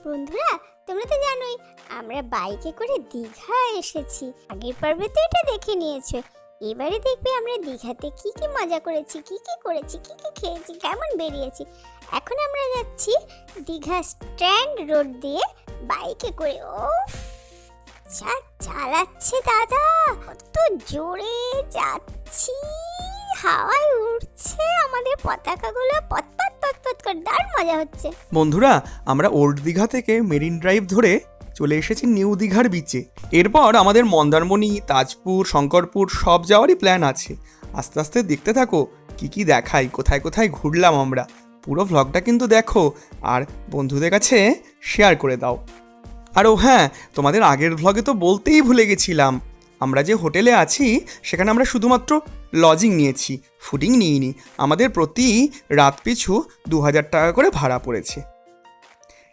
বন্ধুরা, তোমরা তো জানোই আমরা বাইকে করে দীঘা এসেছি। আগের পর্বে তো এটা দেখে নিয়েছো। এবারে দেখবে আমরা দীঘাতে কি কি মজা করেছি, কি কি করেছি, কি কি খেয়েছি, কেমন বেরিয়েছি। এখন আমরা যাচ্ছি দীঘা স্ট্যান্ড রোড দিয়ে বাইকে করে। ওফ, যা চালাচ্ছে দাদা, কত জোরে যাচ্ছি, হাওয়ায় উড়ছে আমাদের পতাকাগুলো, পতপত পতপত করে, দারুণ মজা হচ্ছে। বন্ধুরা, আমরা ওল্ড দীঘা থেকে মেরিন ড্রাইভ ধরে চলে এসেছি নিউ দীঘার বিচে। এরপর আমাদের মন্দারমণি, তাজপুর, শঙ্করপুর সব যাওয়ারই প্ল্যান আছে। আস্তে আস্তে দেখতে থাকো কি কি দেখাই, কোথায় কোথায় ঘুরলাম আমরা। পুরো ভ্লগটা কিন্তু দেখো আর বন্ধুদের কাছে শেয়ার করে দাও। আর ও হ্যাঁ, তোমাদের আগের ভ্লগে তো বলতেই ভুলে গেছিলাম, আমরা যে হোটেলে আছি সেখানে আমরা শুধুমাত্র লজিং নিয়েছি, ফুডিং নিইনি। আমাদের প্রতি রাত পিছু 2000 টাকা করে ভাড়া পড়েছে।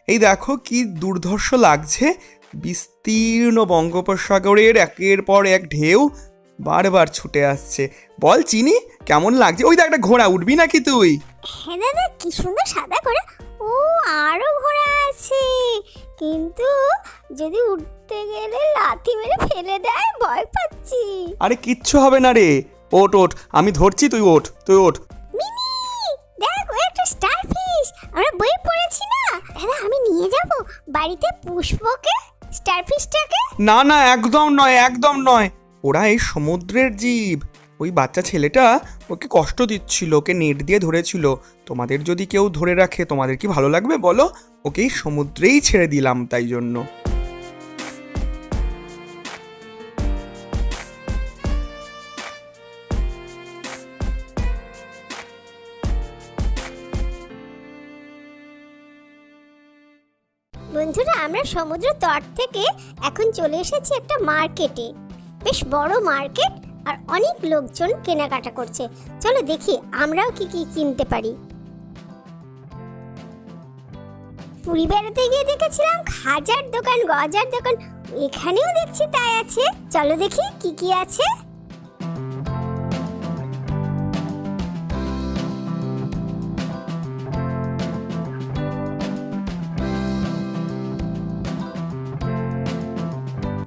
এই দেখো কি দুর্ধর্ষ লাগছে, বিস্তীর্ণ বঙ্গোপসাগরের একের পর এক ঢেউ বারবার ছুটে আসছে। বল চিনি, কেমন লাগছে? ওই দেখ একটা ঘোড়া, উঠবি নাকি তুই? হ্যাঁ দাদা, কি সুন্দর সাদা ঘোড়া। ও, আরো ঘোড়া আছে, কিন্তু যদি উঠতে গেলে লাথি মেরে ফেলে দেয়, ভয় পাচ্ছি। আরে কিচ্ছু হবে না রে, ওঠ ওঠ, আমি ধরছি, তুই ওঠ, তুই ওঠ। মিমি, দেখ ও একটা স্টারফিশ, আমরা বই পড়েছি না দাদা, আমি নিয়ে যাব বাড়িতে পুষ্পকে, স্টারফিশটাকে। না না, একদম নয়, একদম নয়। ওরা এই সমুদ্রের জীব। ওই বাচ্চা ছেলেটা ওকে কষ্ট দিচ্ছিল, ওকে নেট দিয়ে ধরেছিল। তোমাদের যদি কেউ ধরে রাখে তোমাদের কি ভালো লাগবে বলো? ওকে এই সমুদ্রেই ছেড়ে দিলাম তাই জন্য। বন্ধুরা, আমরা সমুদ্র তট থেকে এখন চলে এসেছি একটা মার্কেটে। বেশ বড় মার্কেট, আর অনেক লোকজন কেনাকাটা করছে। চলো দেখি আমরাও কি কি কিনতে পারি। পুরী বেড়াতে গিয়ে দেখেছিলাম খাজার দোকান, গজার দোকান, এখানেও দেখছি তাই আছে। চলো দেখি কি কি আছে।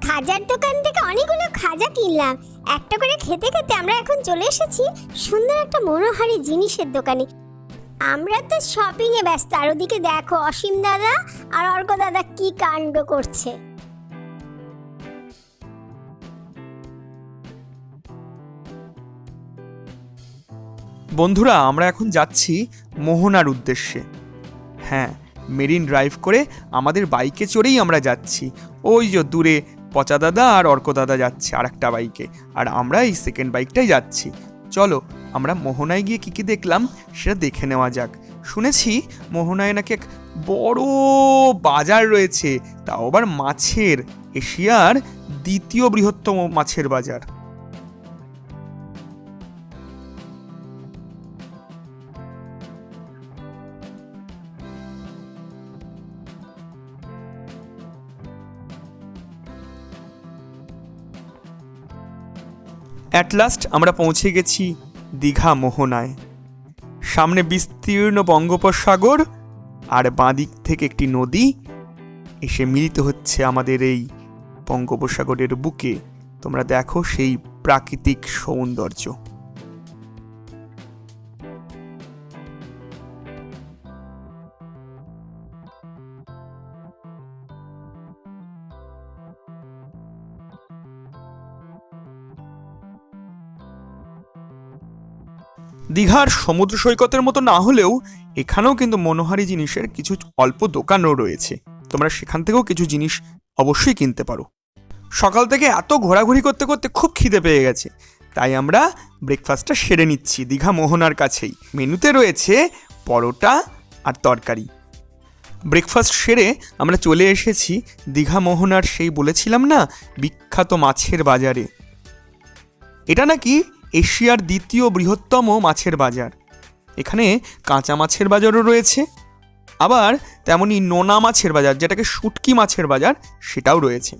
খাজার দোকান থেকে অনেকগুলো খাজা কিনলাম। একটা করে খেতে খেতে আমরা এখন চলে এসেছি সুন্দর একটা মনোহারী জিনিসের দোকানে। আমরা তো শপিং এ ব্যস্ত, আর ওদিকে দেখো অসীম দাদা আর অর্ক দাদা কি কাণ্ড করছে। বন্ধুরা, আমরা এখন যাচ্ছি মোহনার উদ্দেশ্যে। হ্যাঁ, মেরিন ড্রাইভ করে আমাদের বাইকে চড়েই আমরা যাচ্ছি। ওই যে দূরে পচা দাদা আর অর্ক দাদা যাচ্ছে আর একটা বাইকে, আর আমরা এই সেকেন্ড বাইকটাই যাচ্ছি। চলো আমরা মোহনায় গিয়ে কী কী দেখলাম সেটা দেখে নেওয়া যাক। শুনেছি মোহনায় নাকি এক বড় বাজার রয়েছে, তাও আবার মাছের, এশিয়ার দ্বিতীয় বৃহত্তম মাছের বাজার। অ্যাট লাস্ট আমরা পৌঁছে গেছি দীঘা মোহনায়। সামনে বিস্তীর্ণ বঙ্গোপসাগর, আর বাঁদিক থেকে একটি নদী এসে মিলিত হচ্ছে আমাদের এই বঙ্গোপসাগরের বুকে। তোমরা দেখো সেই প্রাকৃতিক সৌন্দর্য। দীঘার সমুদ্র সৈকতের মতো না হলেও এখানেও কিন্তু মনোহারী জিনিসের কিছু অল্প দোকানও রয়েছে। তোমরা সেখান থেকেও কিছু জিনিস অবশ্যই কিনতে পারো। সকাল থেকে এত ঘোরাঘুরি করতে করতে খুব খিদে পেয়ে গেছে, তাই আমরা ব্রেকফাস্টটা সেরে নিচ্ছি দীঘা মোহনার কাছেই। মেনুতে রয়েছে পরোটা আর তরকারি। ব্রেকফাস্ট সেরে আমরা চলে এসেছি দীঘা মোহনার সেই বলেছিলাম না বিখ্যাত মাছের বাজারে। এটা নাকি এশিয়ার দ্বিতীয় বৃহত্তম মাছের বাজার। এখানে কাঁচা মাছের বাজারও রয়েছে, আবার তেমনি নোনা মাছের বাজার, যেটাকে শুটকি মাছের বাজার, সেটাও রয়েছে।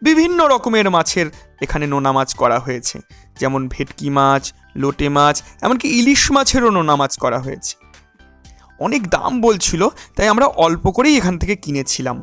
বিভিন্ন রকমের মাছের এখানে নোনা মাছ করা হয়েছে, যেমন ভেটকি মাছ, লোটে মাছ, এমনকি ইলিশ মাছেরও নোনা মাছ করা হয়েছে। অনেক দাম বলছিল, তাই আমরা অল্প করেই এখান থেকে কিনেছিলাম।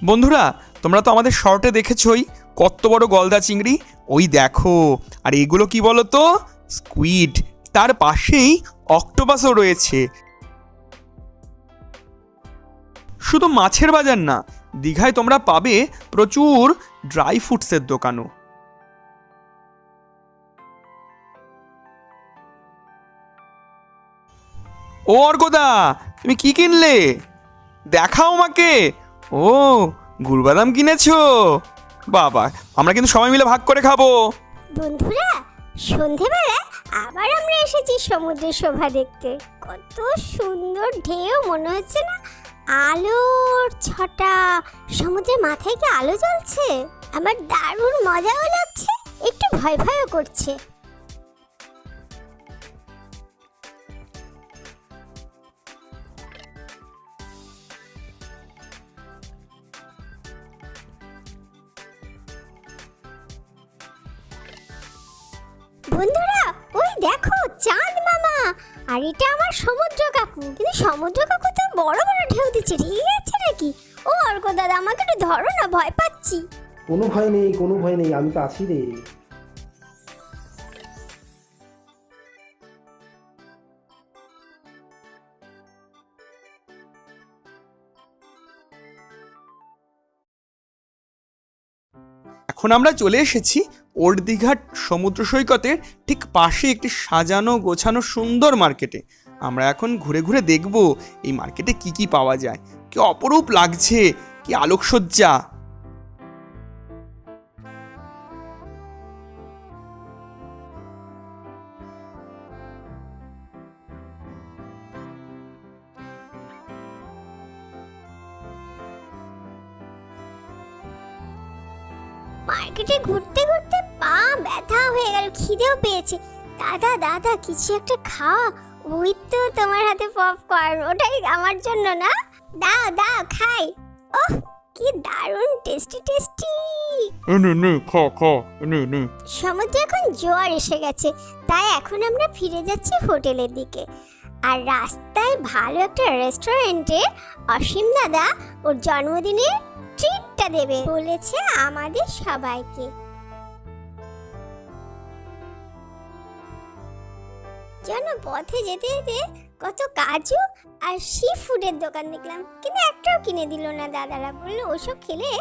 বন্ধুরা, তোমরা তো আমাদের শর্টে দেখেছই কত বড় গলদা চিংড়ি, ওই দেখো। আর এগুলো কি বলো তো? স্কুইড। তার পাশেই অক্টোপাসও রয়েছে। শুধু মাছের বাজার না, দীঘায় তোমরা পাবে প্রচুর ড্রাই ফ্রুটসের দোকানও। ও অর্কদা, তুমি কি কিনলে? দেখাও আমাকে। ও, গুড়বাদাম কিনেছো? বাবা, আমরা কিন্তু সবাই মিলে ভাগ করে খাবো। বন্ধুরা, সন্ধেবেলা আবার আমরা এসেছি সমুদ্রের শোভা দেখতে। কত সুন্দর ঢেউ, মনে হচ্ছে না আলোর ছটা। সমুদ্রের মাথায় কি আলো জ্বলছে? আমার দারুণ মজাও লাগছে, একটু ভয় ভয়ও করছে। বন্ধুরা, ওই দেখো চাঁদ মামা, আর এটা আমার সমুদ্র কাকু। কিন্তু সমুদ্র কাকু তো বড় বড় ঢেউ দিচ্ছে, রেগে গেছে নাকি? ও অর্ক দাদা, আমাকে একটু ধরো না, ভয় পাচ্ছি। কোনো ভয় নেই, কোনো ভয় নেই, আমি তো আছি রে। এখন আমরা চলে এসেছি ওল্ড দীঘার সমুদ্র সৈকতের ঠিক পাশে একটি সাজানো গোছানো সুন্দর মার্কেটে। আমরা এখন ঘুরে ঘুরে দেখব এই মার্কেটে কি কি পাওয়া যায়। কি অপরূপ লাগছে, কি আলোকসজ্জা। মার্কেটে ঘুরতে ঘুরতে পা ব্যথা হয়ে গেল, খিদেও পেয়েছে। দাদা দাদা, কিছু একটা খাওয়া। ওই তো তোমার হাতে পপকর্ন, ওটাই আমার জন্য না? দাও দাও, খাই। ওহ, কি দারুণ টেস্টি টেস্টি। নে খা খা, নে। সমুদ্রে এখন জোয়ার এসে গেছে, তাই এখন আমরা ফিরে যাচ্ছি হোটেলের দিকে। আর রাস্তায় ভালো একটা রেস্টুরেন্টে অসীম দাদা ওর জন্মদিনে ট্রিটটা দেবে বলেছে আমাদের সবাইকে। যেন পথে যেতে যেতে কত কাজু আর সি ফুডের দোকান দেখলাম, কিন্তু একটাও কিনে দিল না দাদারা। বললো ওসব খেলে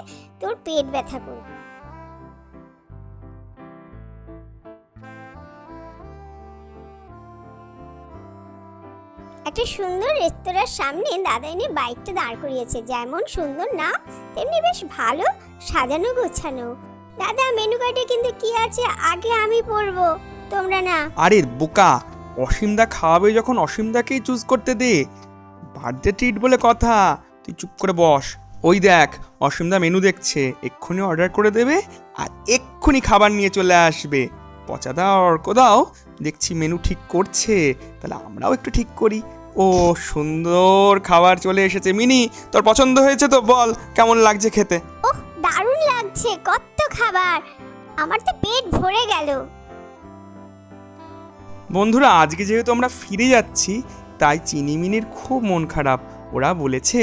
তোর পেট ব্যথা করবে। একটা সুন্দর রেস্তোরাঁর সামনে দাদা এনে বাইকটা দাঁড় করিয়েছে। যেমন সুন্দর নাম, তেমনি বেশ ভালো সাজানো গোছানো। দাদা, মেনু কার্ডে কিন্তু কি আছে আগে আমি পড়বো, তোমরা না। আরে বোকা, অসীমদা খাওয়াবে যখন অসীমদাকেই চুজ করতে দে। বার্থডে ট্রিট বলে কথা, তুই চুপ করে বস। ওই দেখ, অসীমদা মেনু দেখছে, এক্ষুনি অর্ডার করে দেবে আর এক্ষুনি খাবার নিয়ে চলে আসবে। পচাদা অর্কদাও দেখছি মেনু ঠিক করছে, তাহলে আমরাও একটু ঠিক করি। ও, সুন্দর খাবার চলে এসেছে। মিনি, তোর পছন্দ হয়েছে তো? বল কেমন লাগছে খেতে। ওহ, দারুণ লাগছে, কত খাবার, আমার তো পেট ভরে গেল। বন্ধুরা, আজকে যেহেতু আমরা ফিরে যাচ্ছি, তাই চিনিমিনির খুব মন খারাপ। ওরা বলেছে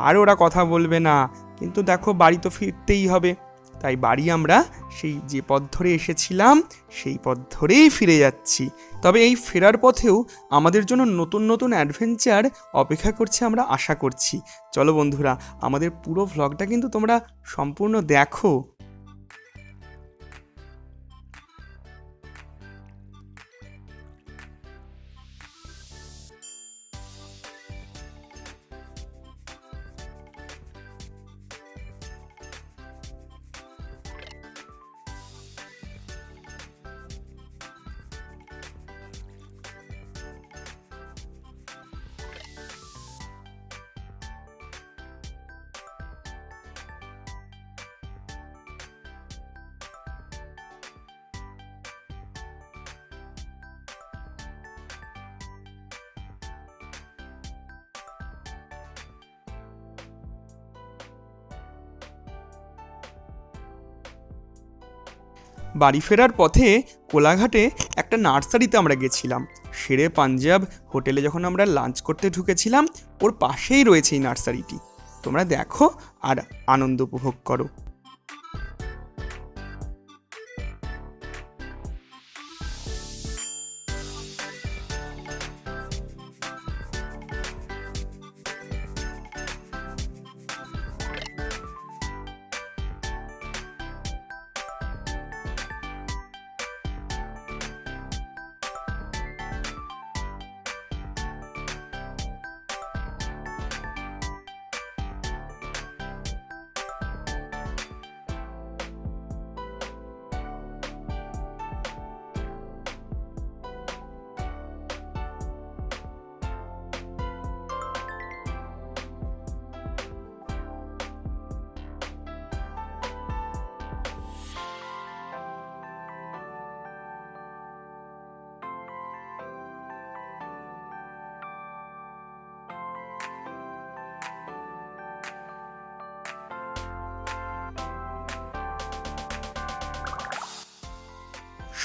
আর ওরা কথা বলবে না, কিন্তু দেখো বাড়ি তো ফিরতেই হবে। তাই বাড়ি আমরা সেই যে পথ ধরে এসেছিলাম সেই পথ ধরেই ফিরে যাচ্ছি। তবে এই ফেরার পথেও আমাদের জন্য নতুন নতুন অ্যাডভেঞ্চার অপেক্ষা করছে, আমরা আশা করছি। চলো বন্ধুরা, আমাদের পুরো ভ্লগটা কিন্তু তোমরা সম্পূর্ণ দেখো। বাড়ি ফেরার পথে কোলাঘাটে একটা নার্সারিতে আমরা গেছিলাম। শেরে পাঞ্জাব হোটেলে যখন আমরা লাঞ্চ করতে ঢুকেছিলাম, ওর পাশেই রয়েছে এই নার্সারিটি। তোমরা দেখো আর আনন্দ উপভোগ করো।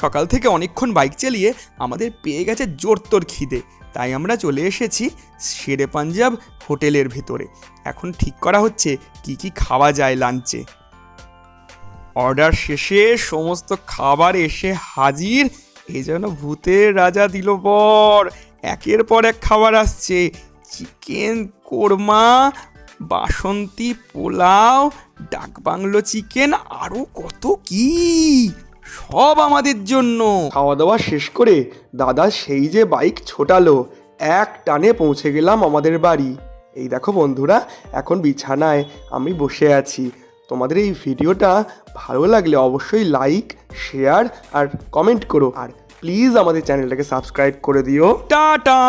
সকাল থেকে অনেকক্ষণ বাইক চালিয়ে আমাদের পেয়ে গেছে জোরতোর খিদে, তাই আমরা চলে এসেছি শেরে পাঞ্জাব হোটেলের ভেতরে। এখন ঠিক করা হচ্ছে কি কি খাওয়া যায় লাঞ্চে। অর্ডার শেষে সমস্ত খাবার এসে হাজির। এই যেন ভূতের রাজা দিল বর। একের পর এক খাবার আসছে, চিকেন কোরমা, বাসন্তী পোলাও, ডাকবাংলো চিকেন, আরও কত কি, সব আমাদের জন্য। খাওয়া দাওয়া শেষ করে দাদা সেই যে বাইক ছোটালো, এক টানে পৌঁছে গেলাম আমাদের বাড়ি। এই দেখো বন্ধুরা, এখন বিছানায় আমি বসে আছি। তোমাদের এই ভিডিওটা ভালো লাগলে অবশ্যই লাইক, শেয়ার আর কমেন্ট করো, আর প্লিজ আমাদের চ্যানেলটাকে সাবস্ক্রাইব করে দিও। টাটা।